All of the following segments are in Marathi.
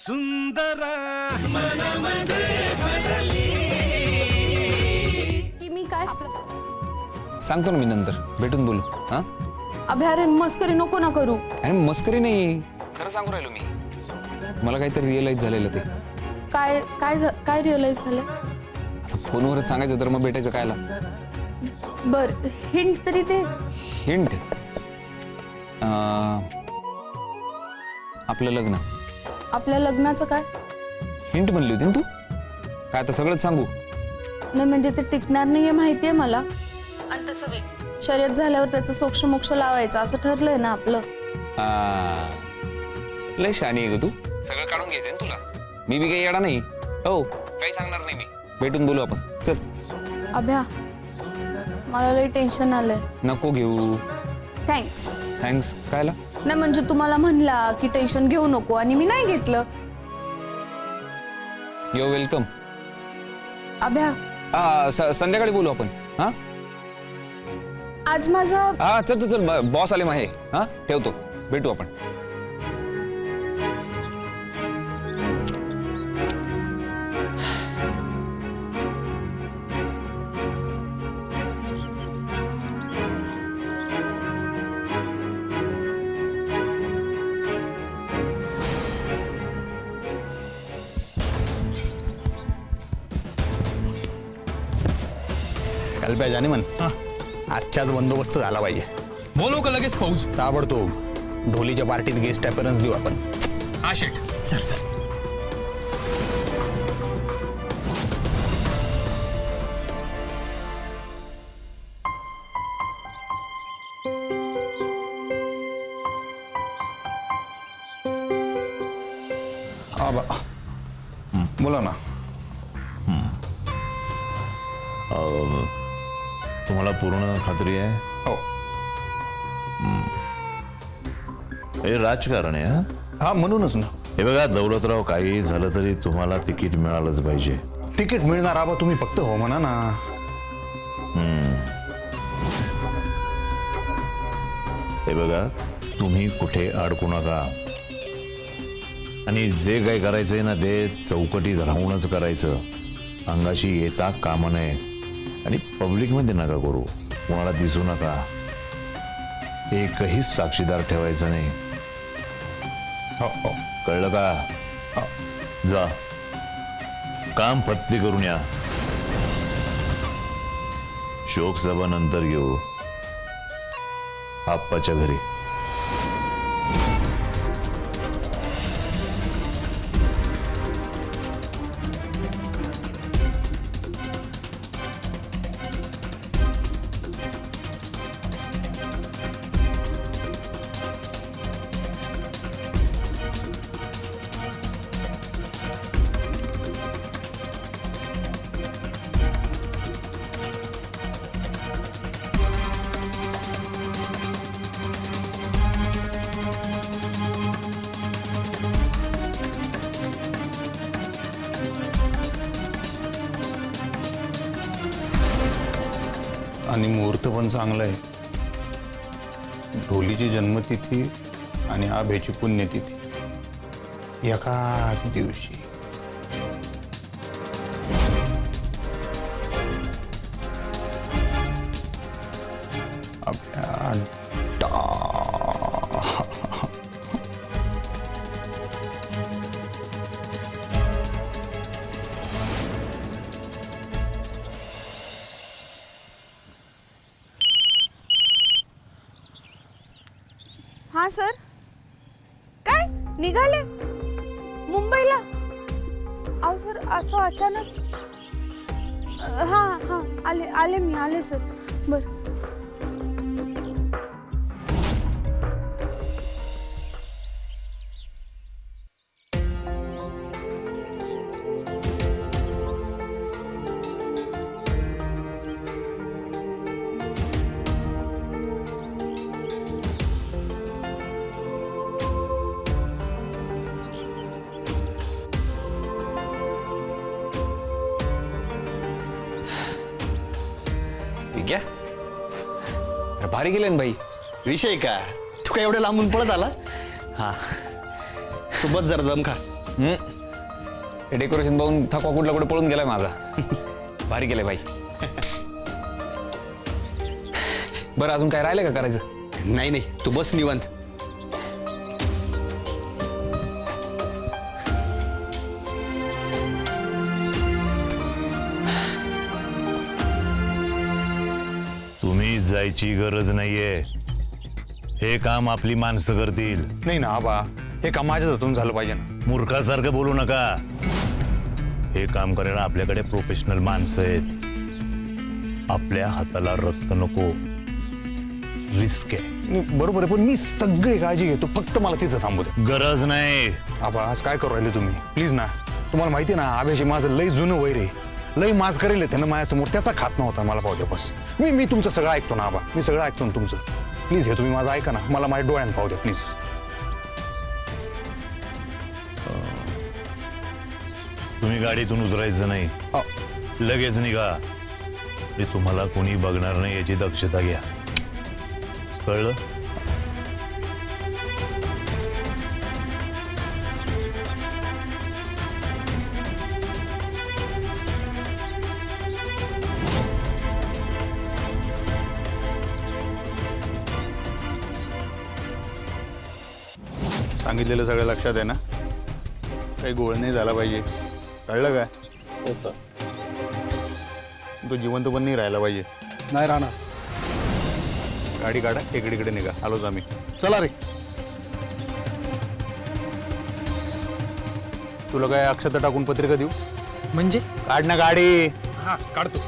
सुंदर मनामध्ये भरली की मी काय सांगतो ना मी नंतर भेटून बोलू. हा अभयारण्य मस्करी नको ना करू. आणि मस्करी नाही, खरं सांगू राहिलो मी. मला काहीतरी रिअलाइज झालेलं ते. काय काय काय रिअलाइज झालं? फोनवरच सांगायचं तर मग भेटायचं कायला. बर हिंट तरी ते. हिंट आपलं लग्न. आपल्या लग्नाचं काय? हिंट म्हणली होती ना तू. काय आता सगळंच सांगू? नाही म्हणजे ते टिकणार नाहीये माहितीये मला. आणि तसं बी शर्यत झाल्यावर त्याचं सोक्षमोक्ष लावायचं असं ठरलंय ना आपलं. लय शानी आहे ग तू. सगळं काढून घ्यायचंय ना तुला. मी बी काही येडा नाही. हो काही सांगणार नाही मी. भेटून बोलू आपण. चल. अभ्या मला लई टेन्शन आलंय. नको घेऊ. थँक्स. थँक्स कायला? नाही म्हणजे तुम्हाला म्हणला की टेन्शन घेऊ नको आणि मी नाही घेतलं. You welcome. अभ्या संध्याकाळी बोलू आपण. हा आज माझा हा चल चल चल बॉस आले माहे. हा ठेवतो. भेटू आपण. काल पाहिजे आणि म्हण आजच्याच बंदोबस्त झाला पाहिजे. बोलू का लगेच पाऊस? ताबडतोब ढोलीच्या पार्टीत गेस्ट अपीयरन्स देऊ आपण. हा शेट चल चल. बोला ना. तुम्हाला पूर्ण खात्री आहे? हो. हे राजकारण आहे. हा हा म्हणूनच ना. हे बघा दौलतराव, काही झालं तरी तुम्हाला तिकीट मिळालंच पाहिजे. तिकीट मिळणार आबा, तुम्ही फक्त हो म्हणा ना. हे बघा तुम्ही कुठे अडकू नका आणि जे काही करायचंय ना ते चौकटीत राहूनच करायचं. अंगाशी येता कामा नये आणि पब्लिकमध्ये नका करू. कोणाला दिसू नका. एकही साक्षीदार ठेवायचं नाही. हो हो. कळलं का? जा काम पत्ती करून या. शोकसभा नंतर घेऊ आप्पाच्या घरी. आणि मुहूर्त पण चांगलं आहे. ढोलीची जन्मतिथी आणि आभेची पुण्यतिथी एकाच दिवशी. हा सर. काय निघाले मुंबईला? अहो सर असं अचानक. हा हा आले आले मी आले सर. बर क्या भारी गेले ना भाई. विषय का? तू काय एवढ्या लांबून पळत आला? हा तू बस जरा दम खा. हे डेकोरेशन बघून थकवा कुठला कुठे पळून गेलाय माझा. भारी केलंय बाई. बरं अजून काय राहिलं का करायचं? नाही नाही, तू बस निवांत. तुम्ही जायची गरज नाहीये. हे काम आपली माणसं करतील. नाही ना आबा, हे काम माझ्याच हातून झालं पाहिजे ना. मूर्खासारखं बोलू नका. हे काम करायला आपल्याकडे प्रोफेशनल माणसं आहेत. आपल्या हाताला रक्त नको. रिस्क आहे. नाही, बरोबर आहे, पण मी सगळी काळजी घेतो, फक्त मला तिथं थांबू दे. गरज नाही. आबा आज काय करू राहिले तुम्ही? प्लीज ना. तुम्हाला माहिती आहे ना, आभ्याशी माझं लय जुनं वैर आहे. लय माज करेल त्यानं माझ्यासमोर. त्याचा खात नव्हता. मला पाहू द्या बस. मी तुमचं सगळं ऐकतो ना आबा. मी सगळं ऐकतो ना तुमचं. प्लीज हे तुम्ही माझं ऐका ना. मला माझ्या डोळ्यानं पाहू द्या प्लीज. तुम्ही गाडीतून उतरायचं नाही. लगेच निघा. आणि तुम्हाला कोणी बघणार नाही याची दक्षता घ्या. कळलं? सांगितलेलं सगळं लक्षात आहे ना? काही गोळ नाही झाला पाहिजे. कळलं काय? तो जिवंत पण नाही राहायला पाहिजे. नाही राहणार. गाडी काढा, इकडे निघा. आलोच आम्ही. चला रे. तुला काय अक्षता टाकून पत्रिका देऊ? म्हणजे काढ ना गाडी. हा काढतो.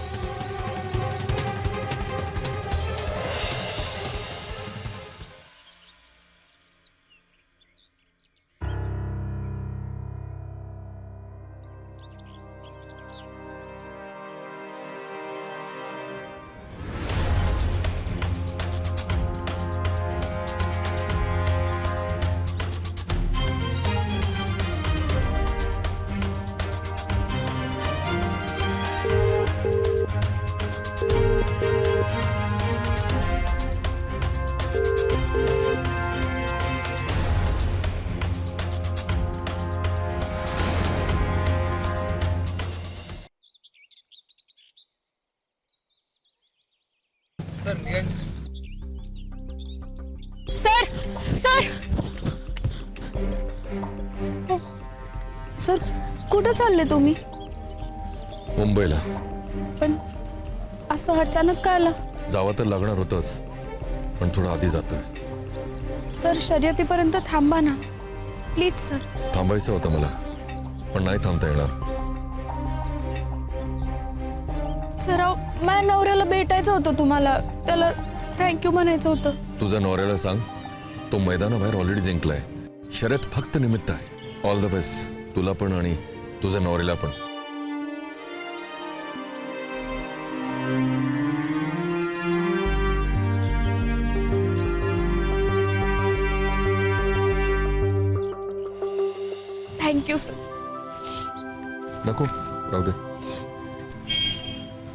सर सर सर कुठं चालले तुम्ही? मुंबईला पण असं अचानक का आला? जावं तर लागणार होतंच, पण थोडं आधी जातोय. सर शर्यतीपर्यंत थांबा ना प्लीज. सर थांबायचं होतं मला, पण नाही थांबता येणार. सर माझ्या नवऱ्याला भेटायचं होतं तुम्हाला. त्याला थँक्यू म्हणायचं होतं. तुझ्या नवऱ्याला सांग, तो मैदानाबाहेर ऑलरेडी जिंकलाय. शर्यत फक्त निमित्त आहे. ऑल द बेस्ट तुला पण आणि तुझ्या नवऱ्याला पण. Thank you sir. नको राहू दे,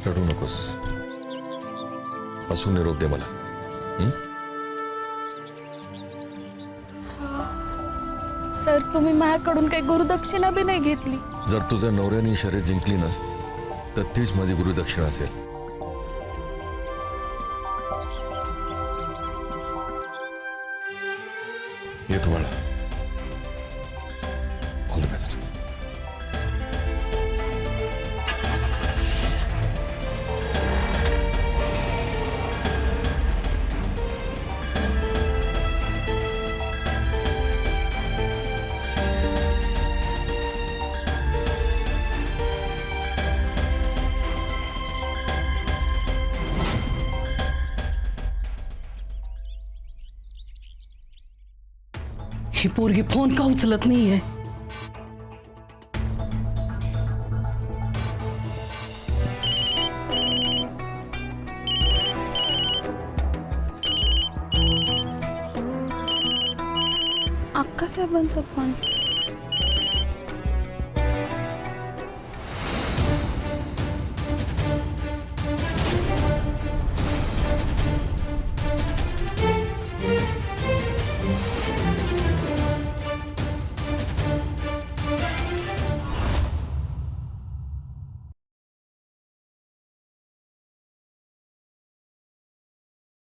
रडू नकोस. हसून निरोप दे मला. सर तुम्ही माझ्याकडून काही गुरुदक्षिणा बी नाही घेतली. जर तुझ्या नवऱ्याने शर्यत जिंकली ना, तर तीच माझी गुरुदक्षिणा असेल. येतो बाळा. All the best. ही पोरगी फोन का उचलत नाहीये? अक्का साहेबांचा फोन.